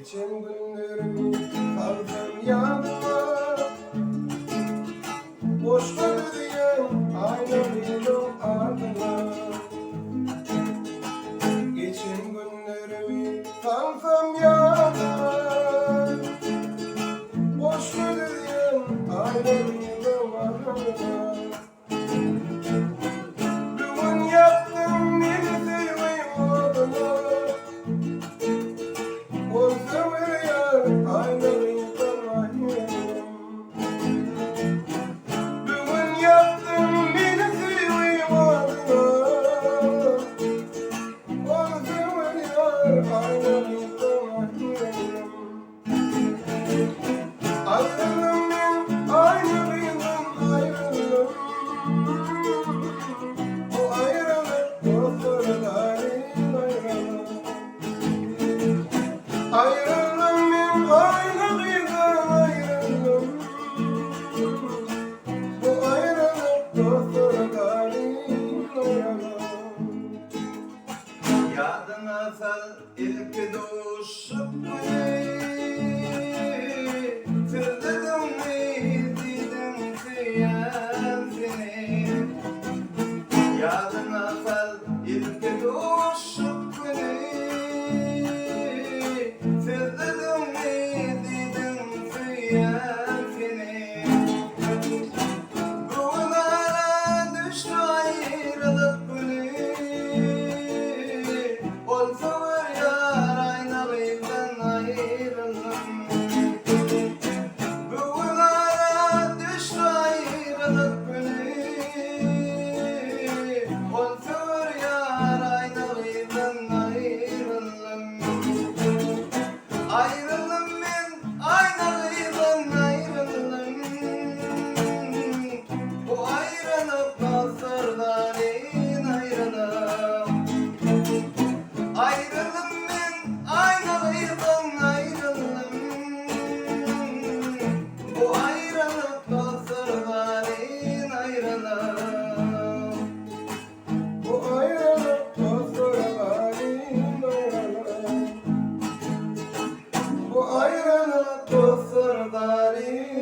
Geçen günlerimi kaldım yanıma, boş kalıyor aynalıydım ardına. Geçen günlerimi kaldım yanıma, boş kalıyor aynalıydım ardına. Bugün yaptım bir seveyim adına, o seviyor aynalıydım aynalıydım. Bugün yaptım bir seveyim adına, o seviyor aynalıydım aynalıydım. Ayrıldım ben aynalıydım ayrıldım. O ayrılık dostlarım ayrılık. Ayrıldım ben aynalıydım ayrıldım. Bu ayrılık dostlarım ayrılık. Yadına sal ilk doğuşup Sırladım izledim süyen seni. Yadına sal ilk doğuşup Sırladım izledim süyen seni. Ruhlara düştü ayrılık günü, olsa var yar aynalıydan ayrıldım. Ruhlara düştü ayrılık günü, olsa var yar aynalıydan ayrıldım. Ayrıldım ben aynalıydan ayrıldım. Bu ayrılık nasırların ayrılık. Ayrıldım ben aynalıydan ayrıldım. Bu ayrılık nasırların ayrılık. Bu ayrılık dostlarım ayrılık. Bu ayrılık dostlarım ayrılık.